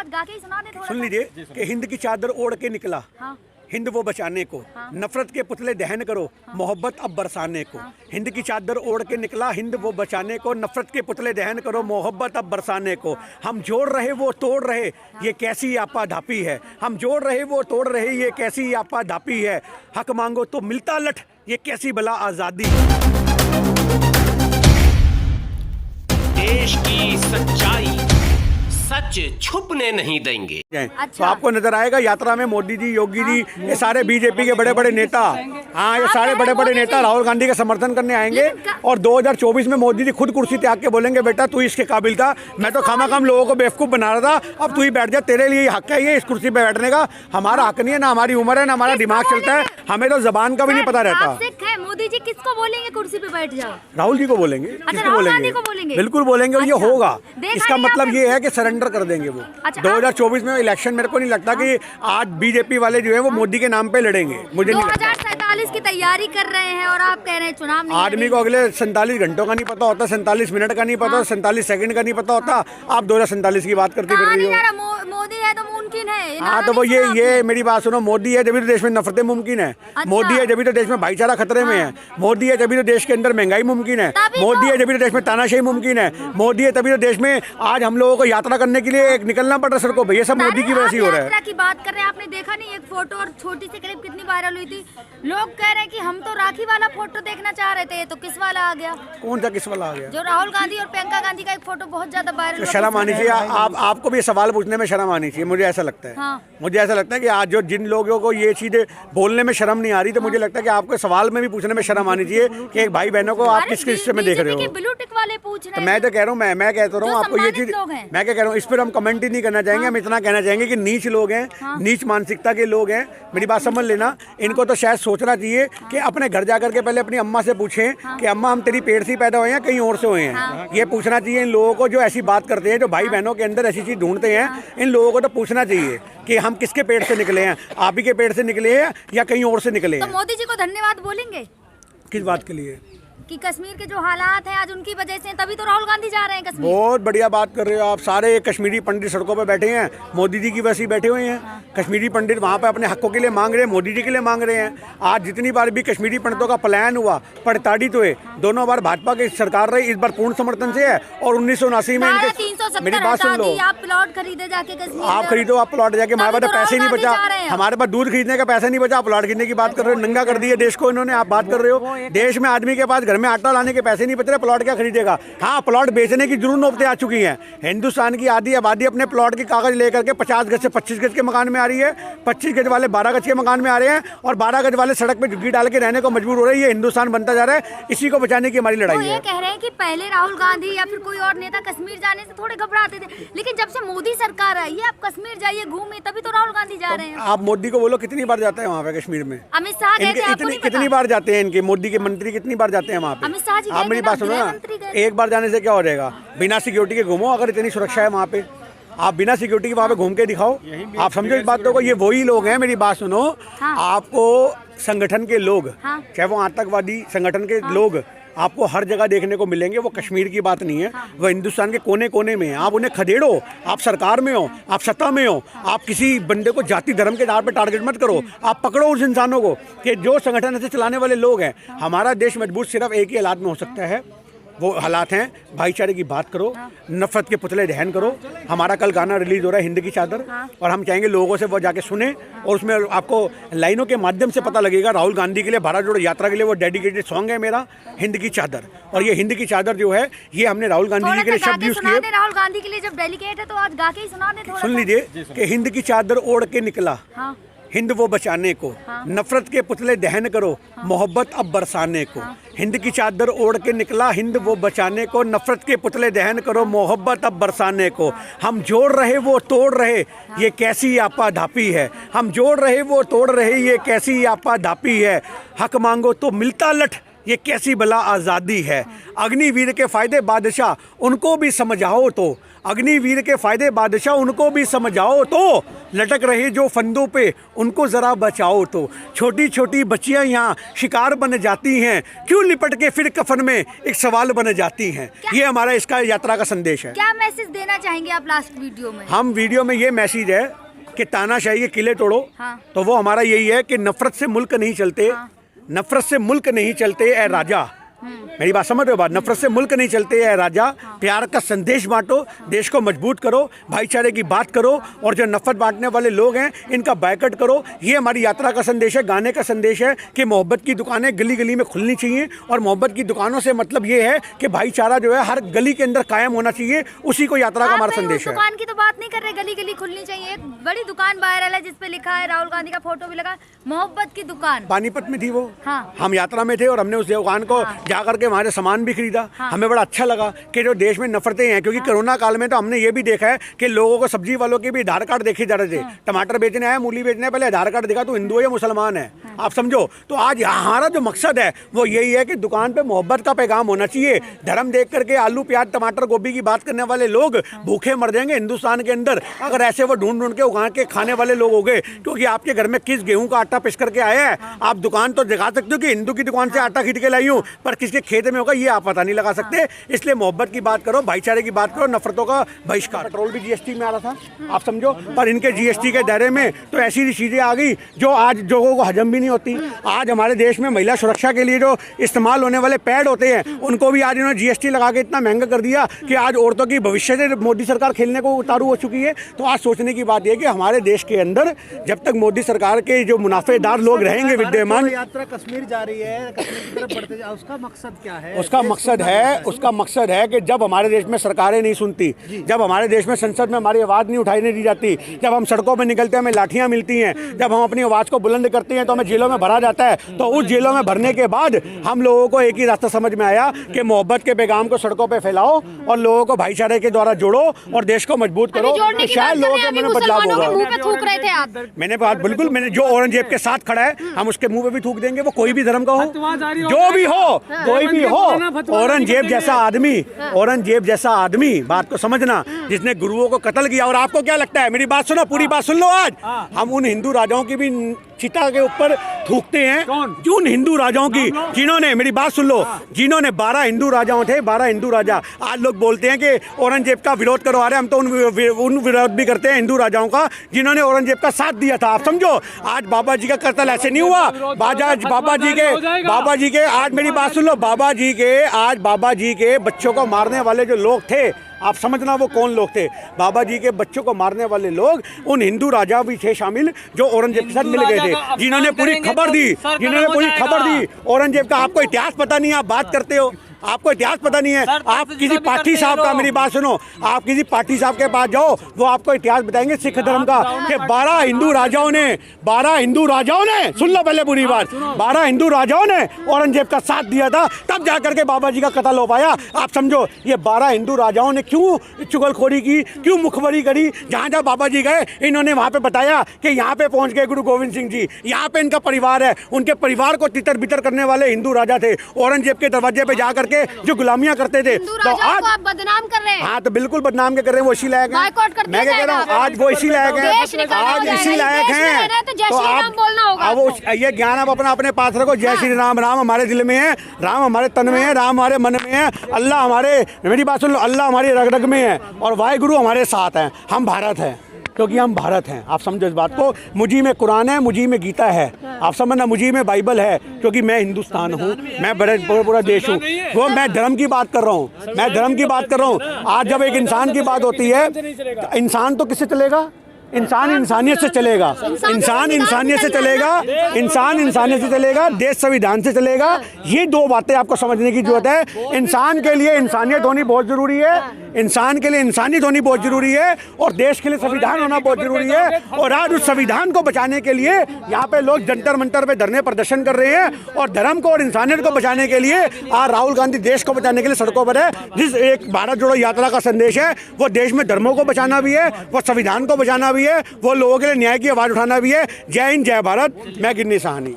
आज गा के ही सुना दे थोड़ा। सुन लीजिए कि हिंद की चादर ओढ़ के निकला, हाँ। हिंद वो बचाने को, नफरत के पुतले दहन करो, मोहब्बत अब बरसाने को। हिंद की चादर ओढ़ के निकला, हिंद वो बचाने को, नफरत के पुतले दहन करो, मोहब्बत अब बरसाने को। हम जोड़ रहे वो तोड़ रहे, ये कैसी आपा धापी है। हम जोड़ रहे वो तोड़ रहे, ये कैसी आपा धापी है। हक मांगो तो मिलता लठ, ये कैसी भला आज़ादी है। देश की सच्चाई सच छुपने नहीं देंगे। अच्छा। तो आपको नजर आएगा यात्रा में मोदी जी, योगी जी, ये सारे बीजेपी के बड़े बड़े नेता, हाँ ये सारे बड़े बड़े नेता राहुल गांधी का समर्थन करने आएंगे। और 2024 में मोदी जी खुद कुर्सी त्याग के बोलेंगे बेटा तू इसके काबिल था, मैं तो खामाखाम लोगों को बेवकूफ बना रहा था, अब तू ही बैठ जा, तेरे लिए हक है ये इस कुर्सी पे बैठने का। हमारा हक नहीं है, ना हमारी उम्र है, ना हमारा दिमाग चलता है, हमें तो जबान का भी नहीं पता रहता। मोदी जी किसको बोलेंगे कुर्सी पे बैठ जाओ? राहुल जी को बोलेंगे। किसको राहुल बोलेंगे? गांधी को बोलेंगे। बिल्कुल बोलेंगे और ये होगा। इसका नहीं मतलब ये है कि सरेंडर कर देंगे वो। 2024 में इलेक्शन मेरे को नहीं लगता कि आज बीजेपी वाले जो है वो मोदी के नाम पे लड़ेंगे, मुझे नहीं लगता। 2047 की तैयारी कर रहे हैं और आप कह रहे हैं चुनाव नहीं। आदमी को अगले 47 घंटों का नहीं पता होता, 47 मिनट का नहीं पता, 47 सेकंड का नहीं पता होता। आप 2047 की बात करती फिर रही हो। मोदी है तो मुमकिन है। हाँ तो वो ये मेरी बात सुनो, मोदी है जब तो देश में नफरतें मुमकिन है। मोदी है जब तो देश में भाईचारा खतरे में है। मोदी है तभी तो देश के अंदर महंगाई मुमकिन है। मोदी है जब तो देश में तानाशाही मुमकिन है। मोदी है तभी तो देश में आज हम लोगों को यात्रा करने के लिए निकलना पड़ रहा है सड़कों पे। ये सब मोदी की वजह से हो रहा है। यात्रा की बात कर रहे हैं, आपने देखा नहीं एक फोटो और छोटी सी क्लिप कितनी वायरल हुई थी। लोग कह रहे हैं कि हम तो राखी वाला फोटो देखना चाह रहे थे, तो किस वाला आ गया? कौन सा किस वाला आ गया? जो राहुल गांधी और प्रियंका गांधी का एक फोटो बहुत ज्यादा वायरल। शर्म आनी चाहिए। आपको भी सवाल पूछने में शर्म आनी चाहिए, मुझे ऐसा लगता है। हाँ। मुझे ऐसा लगता है कि आज जो जिन लोगों को ये चीजें बोलने में शर्म नहीं आ रही, तो मुझे लगता है कि आपको सवाल में भी पूछने में शर्म आनी चाहिए कि एक भाई बहनों को आप किस हिस्से में देख रहे हो। ब्लू टिक वाले पूछ रहे हैं। मैं तो कह रहा हूँ, मैं कहता रहा हूँ आपको ये चीज, मैं क्या कह रहा हूँ इस पर हम कमेंट ही नहीं करना चाहेंगे। हम इतना कहना चाहेंगे कि नीच लोग हैं, नीच मानसिकता के लोग हैं, मेरी बात समझ लेना। इनको तो शायद सोचना चाहिए कि अपने घर जाकर के पहले अपनी अम्मा से पूछें कि अम्मा हम तेरी पेट से पैदा हुए हैं कहीं और से हुए हैं। ये पूछना चाहिए इन लोगों को जो ऐसी बात करते हैं, जो भाई बहनों के अंदर ऐसी चीज ढूंढते हैं। इन लोगों को तो पूछना चाहिए कि हम किसके पेट से निकले हैं, आप ही के पेट से निकले हैं या कहीं और से निकले हैं। तो मोदी जी को धन्यवाद बोलेंगे किस बात के लिए? कि कश्मीर के जो हालात हैं आज उनकी वजह से, तभी तो राहुल गांधी जा रहे हैं कश्मीर। बहुत बढ़िया बात कर रहे हो आप। सारे कश्मीरी पंडित सड़कों पे बैठे हैं, मोदी जी की वजह से बैठे हुए हैं। कश्मीरी पंडित वहाँ पे अपने हकों के लिए मांग रहे हैं, मोदी जी के लिए मांग रहे हैं। आज जितनी बार भी कश्मीरी पंडितों का पलायन हुआ, प्रताड़ित हुए, दोनों बार भाजपा की सरकार रही, इस बार पूर्ण समर्थन से है। और 1979 में इनके, मेरी बात सुन लो, आप प्लॉट खरीदे जाके कश्मीर, आप खरीदो, आप प्लॉट जाके, हमारे पास पैसे नहीं बचा, हमारे पास दूध खरीदने का पैसा नहीं बचा, प्लॉट खरीदने की बात कर रहे हो। नंगा कर दिया देश को इन्होंने, आप बात कर रहे हो। देश में आदमी के पास घर में आटा लाने के पैसे नहीं बच रहे, प्लॉट क्या खरीदेगा? हाँ, प्लॉट बेचने की जरूर नौबतें आ चुकी हैं। हिंदुस्तान की आधी आबादी अपने प्लॉट के कागज लेकर के 50 गज से 25 गज के मकान में आ रही है, 25 गज वाले 12 गज के मकान में आ रहे हैं, और 12 गज वाले सड़क पे झुग्गी डाल के रहने को मजबूर हो रही है। हिंदुस्तान बनता जा रहा है, इसी को बचाने की हमारी लड़ाई है। ये कह रहे हैं कि पहले राहुल गांधी या फिर कोई और नेता कश्मीर जाने से थोड़े घबराते थे, लेकिन जब से मोदी सरकार आई है, आप कश्मीर जाइए घूमे, तभी तो राहुल गांधी जा रहे हैं। आप मोदी को बोलो कितनी बार जाते हैं वहाँ पे कश्मीर में? अमित शाह कितनी बार जाते हैं इनके मोदी के मंत्री, कितनी बार जाते हैं वहाँ पे? अमित शाह जी, आप मेरी बात सुनो ना, एक बार जाने से क्या हो जाएगा? बिना सिक्योरिटी के घूमो, अगर इतनी सुरक्षा है वहाँ पे, आप बिना सिक्योरिटी के वहाँ पे घूम के दिखाओ। आप समझो इस बात को, ये वही लोग हैं, मेरी बात सुनो। आपको संगठन के लोग, चाहे वो आतंकवादी संगठन के लोग आपको हर जगह देखने को मिलेंगे। वो कश्मीर की बात नहीं है, वो हिंदुस्तान के कोने कोने में है। आप उन्हें खदेड़ो, आप सरकार में हो, आप सत्ता में हो, आप किसी बंदे को जाति धर्म के आधार पर टारगेट मत करो। आप पकड़ो उस इंसानों को कि जो संगठन ऐसे चलाने वाले लोग हैं। हमारा देश मजबूत सिर्फ एक ही हालात में हो सकता है, वो हालात हैं भाईचारे की बात करो, नफरत के पुतले दहन करो। हमारा कल गाना रिलीज हो रहा है हिंद की चादर, और हम चाहेंगे लोगों से वो जाके सुने, और उसमें आपको लाइनों के माध्यम से पता लगेगा राहुल गांधी के लिए, भारत जोड़ो यात्रा के लिए वो डेडिकेटेड सॉन्ग है मेरा, हिंद की चादर। और ये हिंद की चादर जो है, ये हमने राहुल गांधी जी के लिए शब्द यूज किए। राहुल गांधी के लिए जब डेलीकेट है तो आज गा के ही सुना दे। सुन लीजिए कि हिंद की चादर ओढ़ के निकला, हिंद वो बचाने को, नफरत के पुतले दहन करो, मोहब्बत अब बरसाने को। हिंद की चादर ओढ़ के निकला, हिंद वो बचाने को, नफरत के पुतले दहन करो, मोहब्बत अब बरसाने को। हम जोड़ रहे वो तोड़ रहे, ये कैसी आपा धापी है। हम जोड़ रहे वो तोड़ रहे, ये कैसी आपा धापी है। हक मांगो तो मिलता लठ, ये कैसी भला आज़ादी है। अग्निवीर के फायदे बादशाह, उनको भी समझाओ तो अग्निवीर के फायदे बादशाह उनको भी समझाओ तो, लटक रहे जो फंदों पे उनको जरा बचाओ तो। छोटी छोटी बच्चियां यहाँ शिकार बन जाती हैं, क्यों लिपट के फिर कफन में एक सवाल बन जाती हैं। ये हमारा इसका यात्रा का संदेश है। क्या मैसेज देना चाहेंगे आप लास्ट वीडियो में? हम वीडियो में ये मैसेज है कि तानाशाही के किले तोड़ो। हाँ। तो वो हमारा यही है कि नफरत से मुल्क नहीं चलते। हाँ। नफरत से मुल्क नहीं चलते ए राजा। मेरी बात समझ रहे हो? बात, नफरत से मुल्क नहीं चलते है राजा। प्यार का संदेश बांटो, देश को मजबूत करो, भाईचारे की बात करो, और जो नफरत बांटने वाले लोग हैं इनका बायकॉट करो। ये हमारी यात्रा का संदेश है, गाने का संदेश है कि मोहब्बत की दुकानें गली गली में खुलनी चाहिए। और मोहब्बत की दुकानों से मतलब ये है कि भाईचारा जो है हर गली के अंदर कायम होना चाहिए। उसी को यात्रा का हमारा संदेश है। दुकान की तो बात नहीं कर रहे, गली गली खुलनी चाहिए। एक बड़ी दुकान वायरल है जिसपे लिखा है, राहुल गांधी का फोटो भी लगा, मोहब्बत की दुकान। पानीपत में थी वो। हाँ। हम यात्रा में थे और हमने उस दुकान को जाकर के हमारे सामान भी खरीदा। हमें बड़ा अच्छा लगा कि जो देश में नफरतें हैं, क्योंकि कोरोना काल में तो हमने ये भी देखा है कि लोगों को, सब्जी वालों के भी आधार कार्ड देखे जा रहे थे। टमाटर बेचने आए, मूली बेचने आए, पहले आधार कार्ड दिखा तो हिंदू है या मुसलमान है, आप समझो। तो आज हमारा जो मकसद है वो यही है कि दुकान पे मोहब्बत का पैगाम होना चाहिए। धर्म देख करके आलू प्याज टमाटर गोभी की बात करने वाले लोग भूखे मर जाएंगे हिंदुस्तान के अंदर अगर ऐसे वो ढूंढ ढूंढ के उगा के खाने वाले लोग हो गए। क्योंकि आपके घर में किस गेहूं का आटा पिस करके आया है, आप दुकान तो दिखा सकते हो कि हिंदू की दुकान से आटा खरीद के लाई हूं, पर किसके खेत में होगा ये आप पता नहीं लगा सकते। इसलिए मोहब्बत की बात करो, भाईचारे की बात करो, नफरतों का बहिष्कार। पेट्रोल भी जीएसटी में आ रहा था, आप समझो, पर इनके जीएसटी के दायरे में तो ऐसी चीजें आ गई जो आज लोगों को हजम भी नहीं होती। आज हमारे देश में महिला सुरक्षा के लिए जो इस्तेमाल होने वाले पैड होते हैं उनको भी आज इन्होंने जीएसटी लगा के इतना महंगा कर दिया कि आज औरतों की भविष्य से मोदी सरकार खेलने को उतारू हो चुकी है। तो आज सोचने की बात यह कि हमारे देश के अंदर जब तक मोदी सरकार के जो मुनाफेदार लोग रहेंगे विद्यमान। यात्रा कश्मीर जा रही है, कश्मीर की तरफ बढ़ते जा, उसका मकसद क्या है? उसका मकसद है कि जब हमारे देश में सरकारें नहीं सुनती, जब हमारे देश में संसद में हमारी आवाज़ नहीं उठाई नहीं दी जाती, जब हम सड़कों पर निकलते हैं हमें लाठियां मिलती हैं, जब हम अपनी आवाज़ को बुलंद करते हैं तो हमें जेलों में भरा जाता है, तो उस जेलों में भरने के बाद हम लोगों को एक ही रास्ता समझ में आया कि मोहब्बत के पैगाम को सड़कों पर फैलाओ और लोगों को भाईचारे के द्वारा जोड़ो और देश को मजबूत करो। शायद लोगों के मन में बदलाव होगा। मैंने बात बिल्कुल, मैंने जो औरंगजेब के साथ खड़ा है हम उसके मुंह पे भी थूक देंगे, वो कोई भी धर्म का हो, जो भी हो, कोई भी हो। औरंगजेब जैसा आदमी, बात को समझना, जिसने गुरुओं को कत्ल किया। और आपको क्या लगता है, मेरी बात सुनो, पूरी बात सुन लो। आज हम उन हिंदू राजाओं की भी चिता के ऊपर थूकते हैं, उन हिंदू राजाओं की जिन्होंने, मेरी बात सुन लो, जिन्होंने 12 हिंदू राजाओं थे, 12 हिंदू राजा। आज लोग बोलते हैं कि औरंगजेब का विरोध करो, अरे हम तो उन विरोध भी करते हैं हिंदू राजाओं का जिन्होंने औरंगजेब का साथ दिया था। आप समझो, आज बाबा जी का कत्ल ऐसे नहीं हुआ। बाबा जी के आज मेरी बात सुन लो, बाबा जी के बच्चों को मारने वाले जो लोग थे, आप समझना वो कौन लोग थे। बाबा जी के बच्चों को मारने वाले लोग उन हिंदू राजा भी थे शामिल जो औरंगजेब के साथ मिल गए थे, जिन्होंने पूरी खबर दी, औरंगजेब का। आपको इतिहास पता नहीं, आप बात करते हो, आपको इतिहास पता नहीं है। आप किसी पाठी साहब का, मेरी बात सुनो, आप किसी पाठी साहब के पास जाओ, वो आपको इतिहास बताएंगे सिख धर्म का कि 12 हिंदू राजाओं ने, सुन लो पहले पूरी बात, 12 हिंदू राजाओं ने औरंगजेब का साथ दिया था, तब जाकर के बाबा जी का कत्ल हो पाया। आप समझो, ये 12 हिंदू राजाओं ने क्यों चुगलखोरी की, क्यों मुखबरी करी। जहाँ जहाँ बाबा जी गए इन्होंने वहाँ पे बताया कि यहाँ पे पहुँच गए गुरु गोविंद सिंह जी, यहाँ पे इनका परिवार है। उनके परिवार को तितर बितर करने वाले हिंदू राजा थे, औरंगजेब के दरवाजे पे जाकर के जो गुलामियां करते थे। तो आज आप बदनाम कर रहे हैं। हाँ, तो बिल्कुल बदनाम के कर रहे हैं, वो इसी लायक है। मैं क्या कह रहा हूँ, आज वो इसी लायक है, आज इसी लायक है। तो आप ये ज्ञान आप अपने पास रखो। जय श्री राम। राम हमारे दिल में है, राम हमारे तन में है, राम हमारे मन में है, अल्लाह हमारे, मेरी बात सुन लो, अल्लाह हमारी रग रग में है और वाहिगुरु हमारे साथ हैं। हम भारत हैं क्योंकि हम भारत हैं, आप समझो इस बात को। मुझी में कुरान है, मुझी में गीता है, आप समझना, मुझी में बाइबल है, क्योंकि मैं हिंदुस्तान हूँ, मैं पूरा देश हूँ। वो मैं धर्म की बात कर रहा हूँ, आज जब एक इंसान की बात होती है, इंसान तो किससे चलेगा, इंसान इंसानियत से चलेगा, इंसान इंसानियत से चलेगा, देश संविधान से चलेगा। ये दो बातें आपको समझने की जरूरत है। इंसान के लिए इंसानियत होनी बहुत जरूरी है, और देश के लिए संविधान होना बहुत जरूरी है। और आज उस संविधान को बचाने के लिए यहाँ पे लोग जंतर मंतर पे धरने प्रदर्शन कर रहे हैं, और धर्म को और इंसानियत को बचाने के लिए आज राहुल गांधी देश को बचाने के लिए सड़कों पर है। जिस एक भारत जोड़ो यात्रा का संदेश है, वो देश में धर्मों को बचाना भी है, वो संविधान को बचाना भी है, वो लोगों के लिए न्याय की आवाज़ उठाना भी है। जय हिंद, जय भारत। मैं गिन्नी साहनी।